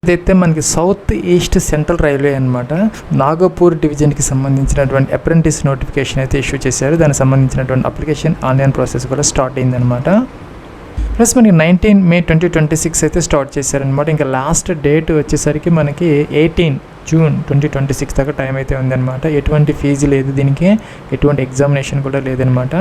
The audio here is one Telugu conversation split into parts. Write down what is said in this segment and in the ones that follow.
ఇదైతే మనకి సౌత్ ఈస్ట్ సెంట్రల్ రైల్వే అనమాట. నాగపూర్ డివిజన్కి సంబంధించినటువంటి అప్రెంటిస్ నోటిఫికేషన్ అయితే ఇష్యూ చేశారు. దానికి సంబంధించినటువంటి అప్లికేషన్ ఆన్లైన్ ప్రాసెస్ కూడా స్టార్ట్ అయిందనమాట. ప్లస్ మనకి 19 May 2026 అయితే స్టార్ట్ చేశారనమాట. ఇంకా లాస్ట్ డేట్ వచ్చేసరికి మనకి 18 June 2026 దాకా టైం అయితే ఉందన్నమాట. ఎటువంటి ఫీజు లేదు దీనికి, ఎటువంటి ఎగ్జామినేషన్ కూడా లేదనమాట.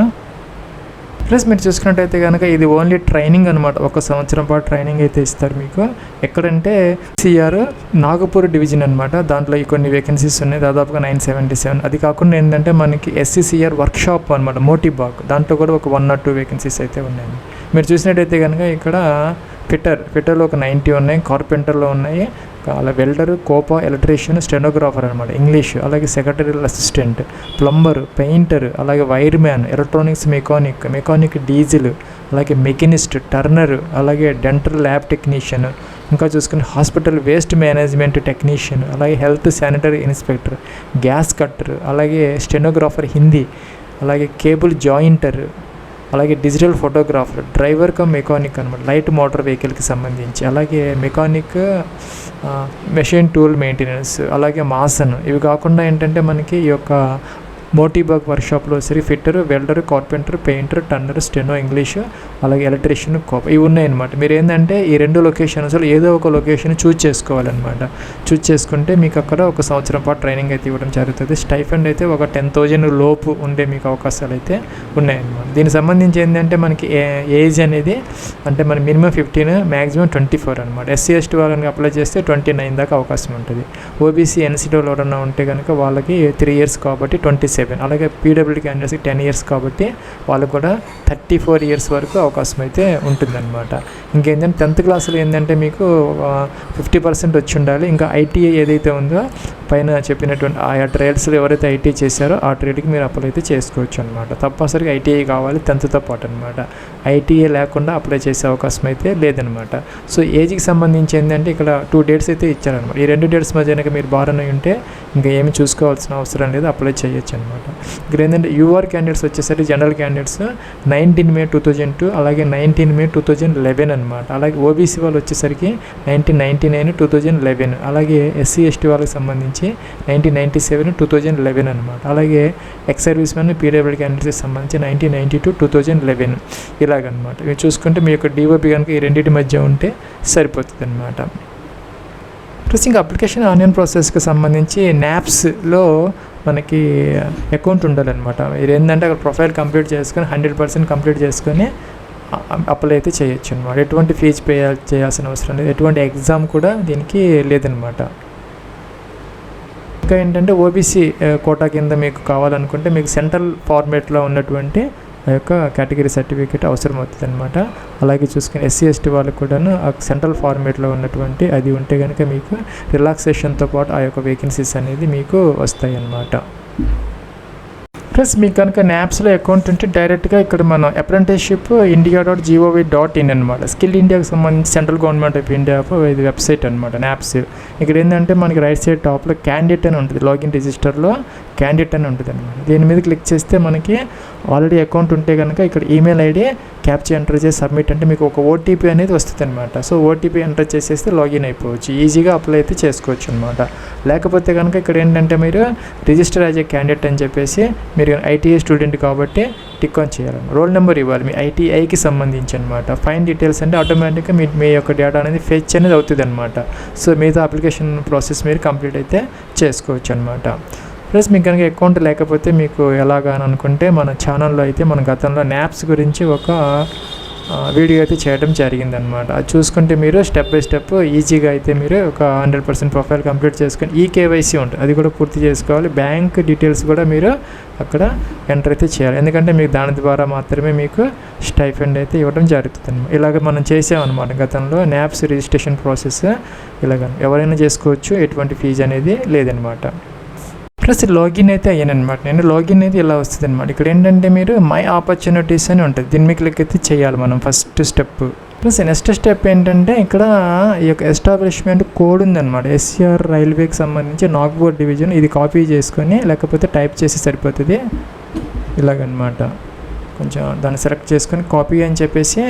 ప్లస్ మీరు చూసుకున్నట్టయితే కనుక ఇది ఓన్లీ ట్రైనింగ్ అనమాట. 1 సంవత్సరం పాటు ట్రైనింగ్ అయితే ఇస్తారు మీకు. ఎక్కడంటే సిఆర్ నాగపూర్ డివిజన్ అనమాట. దాంట్లో ఈ కొన్ని వేకెన్సీస్ ఉన్నాయి, దాదాపుగా 977. అది కాకుండా ఏంటంటే మనకి SCCR వర్క్షాప్ అనమాట, మోటీబాగ్, దాంట్లో కూడా ఒక 1 or 2 వేకెన్సీస్ అయితే ఉన్నాయి. మీరు చూసినట్టయితే కనుక ఇక్కడ ఫిట్టర్లో ఒక 90 ఉన్నాయి, కార్పెంటర్లో ఉన్నాయి, అలా వెల్డరు, కోపా, ఎలక్ట్రీషియన్, స్టెనోగ్రాఫర్ అనమాట ఇంగ్లీష్, అలాగే సెక్రటరియల్ అసిస్టెంట్, ప్లంబర్, పెయింటర్, అలాగే wire man, electronics mechanic diesel, అలాగే మెకానిస్ట్, టర్నర్, అలాగే డెంటల్ ల్యాబ్ టెక్నీషియన్, ఇంకా చూసుకుని హాస్పిటల్ వేస్ట్ మేనేజ్మెంట్ టెక్నీషియన్, అలాగే health sanitary inspector, gas cutter, అలాగే స్టెనోగ్రాఫర్ హిందీ, అలాగే కేబుల్ జాయింటర్, అలాగే digital photographer, driver cum mechanic అనమాట లైట్ మోటార్ వెహికల్కి సంబంధించి, అలాగే మెకానిక్, మెషిన్ టూల్ మెయింటెనెన్స్, అలాగే మాసన్. ఇవి కాకుండా ఏంటంటే మనకి ఈ యొక్క మోటీబాగ్ వర్క్షాప్లో సరి fitter, welder, carpenter, painter, Turner, steno English, అలాగే ఎలక్ట్రీషియన్, కోప, ఇవి ఉన్నాయన్నమాట. మీరు ఏంటంటే ఈ 2 లొకేషన్స్లో ఏదో ఒక లొకేషన్ చూజ్ చేసుకోవాలన్నమాట. చూజ్ చేసుకుంటే మీకు అక్కడ 1 సంవత్సరం పాటు ట్రైనింగ్ అయితే ఇవ్వడం జరుగుతుంది. స్టైఫండ్ అయితే ఒక 10,000 లోపు ఉండే మీకు అవకాశాలు అయితే ఉన్నాయన్నమాట. దీనికి సంబంధించి ఏంటంటే మనకి ఏజ్ అనేది అంటే మన మినిమం 15, మ్యాక్సిమం 24 అనమాట. SC/ST వాళ్ళని అప్లై చేస్తే 29 దాకా అవకాశం ఉంటుంది. OBC NCT వాళ్ళు ఎవరన్నా ఉంటే కనుక వాళ్ళకి 3 years కాబట్టి 27. అలాగే PWD క్యాండిడేట్స్కి 10 years కాబట్టి వాళ్ళకు కూడా 34 years వరకు అవకాశం అయితే ఉంటుందన్నమాట. ఇంకేంటంటే 10th క్లాస్లో ఏంటంటే మీకు 50% వచ్చి ఉండాలి. ఇంకా ITI ఏదైతే ఉందో పైన చెప్పినటువంటి ఆయా ట్రేడ్స్లో ఎవరైతే ITI చేశారో ఆ ట్రేడ్కి మీరు అప్లై అయితే చేసుకోవచ్చు అనమాట. తప్పనిసరిగా ITI కావాలి 10th పాటు అనమాట. ITI లేకుండా అప్లై చేసే అవకాశం అయితే లేదనమాట. సో ఏజ్కి సంబంధించి ఏంటంటే ఇక్కడ 2 dates అయితే ఇచ్చారనమాట. ఈ 2 dates మధ్య మీరు బారన్ అయి ఉంటే ఇంకా ఏమి చూసుకోవాల్సిన అవసరం లేదు, అప్లై చేయొచ్చు అనమాట. ఇక్కడ ఏంటంటే UR క్యాండిడేట్స్ వచ్చేసరికి జనరల్ క్యాండిడేట్స్ 19 May 2002, అలాగే 19 May 2011 అనమాట. అలాగే OBC వాళ్ళు వచ్చేసరికి 1999, 2011, అలాగే SC/ST వాళ్ళకి సంబంధించి 1997, 2011 అనమాట. అలాగే ఎక్స్ సర్వీస్ మ్యాన్, PWD క్యాండిడేట్స్కి సంబంధించి 1992, 2011 ఇలాగనమాట. మీరు చూసుకుంటే మీ యొక్క DOP కనుక ఈ రెండింటి మధ్య ఉంటే సరిపోతుంది అనమాట. ప్లస్ ఇంకా అప్లికేషన్ ఆన్లైన్ ప్రాసెస్కి సంబంధించి NAPSలో మనకి అకౌంట్ ఉండాలన్నమాట. ఇది ఏంటంటే అక్కడ ప్రొఫైల్ కంప్లీట్ చేసుకొని 100% కంప్లీట్ చేసుకొని అప్లై అయితే చేయొచ్చు అనమాట. ఎటువంటి ఫీజు చేయాల్సిన అవసరం లేదు, ఎటువంటి ఎగ్జామ్ కూడా దీనికి లేదనమాట. ఇంకా ఏంటంటే OBC కోటా కింద మీకు కావాలనుకుంటే మీకు సెంట్రల్ ఫార్మేట్లో ఉన్నటువంటి ఆ యొక్క కేటగిరీ సర్టిఫికేట్ అవసరం అవుతుంది అనమాట. అలాగే చూసుకుని SC/ST వాళ్ళకి కూడాను ఆ సెంట్రల్ ఫార్మేట్లో ఉన్నటువంటి అది ఉంటే కనుక మీకు రిలాక్సేషన్తో పాటు ఆ యొక్క వేకెన్సీస్ అనేది మీకు వస్తాయి అన్నమాట. ప్లస్ మీకు కనుక NAPSలో అకౌంట్ ఉంటే డైరెక్ట్గా ఇక్కడ మన అప్రెంటిస్షిప్ india.gov.in అనమాట. స్కిల్ ఇండియాకి సంబంధించి సెంట్రల్ గవర్నమెంట్ ఆఫ్ ఇండియా ఇది వెబ్సైట్ అనమాట NAPS. ఇక్కడ ఏంటంటే మనకి రైట్ సైడ్ టాప్లో క్యాండిడేట్ అని ఉంటుంది, లాగిన్ రిజిస్టర్లో క్యాండిడేట్ అని ఉంటుంది అనమాట. దీని మీద క్లిక్ చేస్తే మనకి ఆల్రెడీ అకౌంట్ ఉంటే కనుక ఇక్కడ ఈమెయిల్ ID క్యాప్చా ఎంటర్ చేసి సబ్మిట్ అంటే మీకు ఒక OTP అనేది వస్తుంది అనమాట. సో OTP ఎంటర్ చేసేస్తే లాగిన్ అయిపోవచ్చు, ఈజీగా అప్లై అయితే చేసుకోవచ్చు అనమాట. లేకపోతే కనుక ఇక్కడ ఏంటంటే మీరు రిజిస్టర్ యాజ్ ఏ క్యాండిడేట్ అని చెప్పేసి మీరు ITI స్టూడెంట్ కాబట్టి టిక్ ఆన్ చేయాలన్నమాట. రోల్ నెంబర్ ఇవ్వాలి మీ ITIకి సంబంధించి అనమాట. ఫైన్ డీటెయిల్స్ అంటే ఆటోమేటిక్గా మీ యొక్క డేటా అనేది ఫెచ్ అనేది అవుతుంది అనమాట. సో మిగతా అప్లికేషన్ ప్రాసెస్ మీరు కంప్లీట్ అయితే చేసుకోవచ్చు అనమాట. ప్లస్ మీకు కనుక అకౌంట్ లేకపోతే మీకు ఎలాగా అని అనుకుంటే మన ఛానల్లో అయితే మన గతంలో NAPS గురించి ఒక వీడియో అయితే చేయడం జరిగిందనమాట. అది చూసుకుంటే మీరు స్టెప్ బై స్టెప్ ఈజీగా అయితే మీరు ఒక 100% ప్రొఫైల్ కంప్లీట్ చేసుకొని KYC ఉంటుంది, అది కూడా పూర్తి చేసుకోవాలి. బ్యాంక్ డీటెయిల్స్ కూడా మీరు అక్కడ ఎంటర్ అయితే చేయాలి, ఎందుకంటే మీకు దాని ద్వారా మాత్రమే మీకు స్టైఫండ్ అయితే ఇవ్వడం జరుగుతుంది అనమాట. ఇలాగ మనం చేసామన్నమాట గతంలో NAPS రిజిస్ట్రేషన్ ప్రాసెస్. ఇలాగ ఎవరైనా చేసుకోవచ్చు, ఎటువంటి ఫీజు అనేది లేదనమాట. ప్లస్ లాగిన్ అయితే అయ్యానమాట. నేను లాగిన్ అయితే ఇలా వస్తుంది అనమాట. ఇక్కడ ఏంటంటే మీరు మై ఆపర్చునిటీస్ అని ఉంటుంది, దీన్ని మీకు క్లిక్ అయితే చేయాలి మనం first step. Plus next step ఏంటంటే ఇక్కడ ఈ యొక్క ఎస్టాబ్లిష్మెంట్ కోడ్ ఉందన్నమాట. SCR రైల్వేకి సంబంధించి నాగ్పూర్ డివిజన్, ఇది కాపీ చేసుకొని లేకపోతే టైప్ చేసి సరిపోతుంది ఇలాగనమాట. కొంచెం దాన్ని సెలెక్ట్ చేసుకొని కాపీ అని చెప్పేసి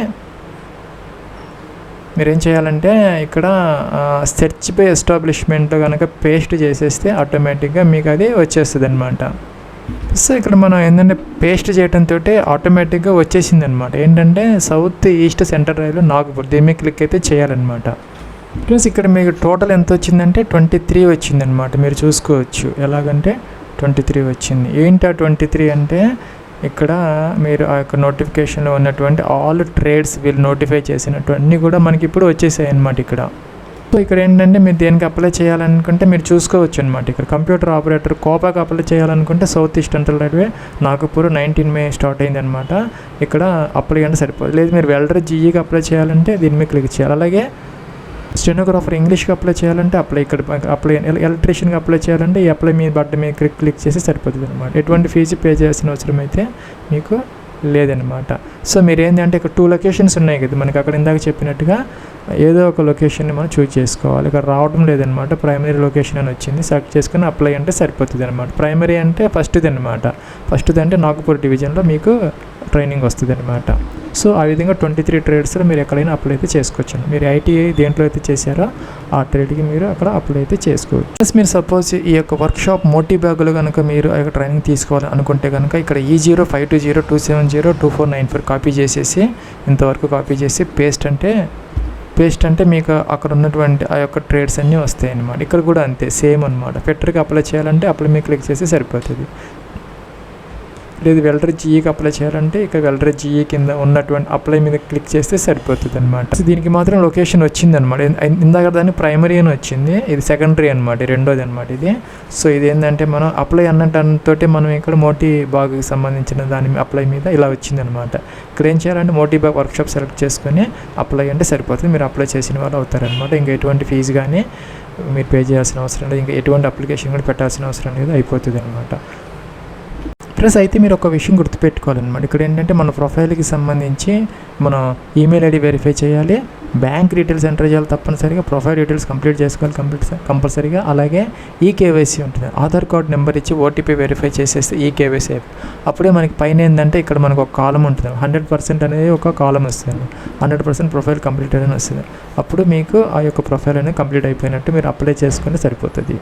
మీరు ఏం చేయాలంటే ఇక్కడ సెర్చ్ బై ఎస్టాబ్లిష్మెంట్లో కనుక పేస్ట్ చేసేస్తే ఆటోమేటిక్గా మీకు అది వచ్చేస్తుంది అనమాట. సో ఇక్కడ మనం ఏంటంటే పేస్ట్ చేయడంతో ఆటోమేటిక్గా వచ్చేసింది అనమాట. ఏంటంటే south east central railway Nagpur, దీని మీద క్లిక్ అయితే చేయాలన్నమాట. ప్లస్ ఇక్కడ మీకు టోటల్ ఎంత వచ్చిందంటే 23 వచ్చిందనమాట. మీరు చూసుకోవచ్చు ఎలాగంటే 23 వచ్చింది. ఏంటి ఆ 23 అంటే ఇక్కడ మీరు ఆ యొక్క నోటిఫికేషన్లో ఉన్నటువంటి ఆల్ ట్రేడ్స్ వీళ్ళు నోటిఫై చేసినటువంటి కూడా మనకి ఇప్పుడు వచ్చేసాయి అన్నమాట ఇక్కడ. సో ఇక్కడ ఏంటంటే మీరు దేనికి అప్లై చేయాలనుకుంటే మీరు చూసుకోవచ్చు అనమాట. ఇక్కడ కంప్యూటర్ ఆపరేటర్ కోపాకి అప్లై చేయాలనుకుంటే south east central railway Nagpur 19 మే స్టార్ట్ అయింది అనమాట. ఇక్కడ అప్లై అంటే సరిపోదు. లేదు మీరు వెల్డర్ జీఈకి అప్లై చేయాలంటే దీని మీద క్లిక్ చేయాలి. అలాగే స్టెనోగ్రాఫర్ ఇంగ్లీష్కి అప్లై చేయాలంటే ఇక్కడ అప్లై, ఎలక్ట్రీషియన్కి అప్లై చేయాలంటే ఈ అప్లై మీద బట్ట మీద క్లిక్ చేసి సరిపోతుంది అనమాట. ఎటువంటి ఫీజు పే చేయాల్సిన అవసరం అయితే మీకు లేదనమాట. సో మీరు ఏంటంటే ఇక్కడ 2 లొకేషన్స్ ఉన్నాయి కదా మనకి, అక్కడ ఇందాక చెప్పినట్టుగా ఏదో ఒక లొకేషన్ని మనం చూజ్ చేసుకోవాలి. ఇక్కడ రావడం లేదనమాట, ప్రైమరీ లొకేషన్ అని వచ్చింది, సెలెక్ట్ చేసుకుని అప్లై అంటే సరిపోతుంది అనమాట. ప్రైమరీ అంటే ఫస్ట్ది అనమాట. ఫస్ట్ది అంటే నాగపూర్ డివిజన్లో మీకు ట్రైనింగ్ వస్తుంది అనమాట. సో ఆ విధంగా 23 ట్రేడ్స్లో మీరు ఎక్కడైనా అప్లై అయితే చేసుకోవచ్చు. మీరు ఐటీఐ దేంట్లో అయితే చేశారో ఆ ట్రేడ్కి మీరు అక్కడ అప్లై అయితే చేసుకోవచ్చు. ప్లస్ మీరు సపోజ్ ఈ యొక్క వర్క్షాప్ మోటీ బ్యాగులు కనుక మీరు ఆ యొక్క ట్రైనింగ్ తీసుకోవాలి అనుకుంటే కనుక ఇక్కడ E0520270249 కాపీ చేసేసి ఇంతవరకు కాపీ చేసి పేస్ట్ అంటే మీకు అక్కడ ఉన్నటువంటి ఆ యొక్క ట్రేడ్స్ అన్నీ వస్తాయి అన్నమాట. ఇక్కడ కూడా అంతే సేమ్ అనమాట. ఫిట్టర్కి అప్లై చేయాలంటే అప్లై మీద క్లిక్ చేసి సరిపోతుంది. లేదు వెల్డర్ జీఈకి అప్లై చేయాలంటే ఇక్కడ వెల్డర్ జీఈ కింద ఉన్నటువంటి అప్లై మీద క్లిక్ చేస్తే సరిపోతుంది అనమాట. దీనికి మాత్రం లొకేషన్ వచ్చింది అనమాట. ఇందాక దాన్ని ప్రైమరీ అని వచ్చింది, ఇది సెకండరీ అనమాట, రెండోది అనమాట ఇది. సో ఇది ఏంటంటే మనం అప్లై అన్నటంతో మనం ఇక్కడ మోటీ బాగ్కి సంబంధించిన దాని అప్లై మీద ఇలా వచ్చింది అనమాట. ఇక్కడ ఏం చేయాలంటే మోటీ బాగ్ వర్క్షాప్ సెలెక్ట్ చేసుకొని అప్లై అంటే సరిపోతుంది. మీరు అప్లై చేసిన వాళ్ళు అవుతారనమాట. ఇంకా ఎటువంటి ఫీజు కానీ మీరు పే చేయాల్సిన అవసరం లేదు, ఇంకా ఎటువంటి అప్లికేషన్ కూడా పెట్టాల్సిన అవసరం లేదు, అయిపోతుంది అనమాట. ప్లస్ అయితే మీరు ఒక విషయం గుర్తుపెట్టుకోవాలన్నమాట. ఇక్కడ ఏంటంటే మన ప్రొఫైల్కి సంబంధించి మన ఈమెయిల్ ఐడి వెరిఫై చేయాలి, బ్యాంక్ డీటెయిల్స్ ఎంటర్ చేయాలి తప్పనిసరిగా, ప్రొఫైల్ డీటెయిల్స్ కంప్లీట్ చేసుకోవాలి కంపల్సరీగా. అలాగే ఈకేవైసీ ఉంటుంది, ఆధార్ కార్డ్ నెంబర్ ఇచ్చి ఓటీపీ వెరిఫై చేసేస్తే ఈకేవైసీ అప్పుడే మనకి పైన ఏంటంటే ఇక్కడ మనకు ఒక కాలం ఉంటుంది, 100% అనేది ఒక కాలం వస్తుంది, 100% ప్రొఫైల్ కంప్లీటెడ్ అని వస్తుంది. అప్పుడు మీకు ఆ యొక్క ప్రొఫైల్ అనేది కంప్లీట్ అయిపోయినట్టు మీరు అప్లై చేసుకుంటే సరిపోతుంది.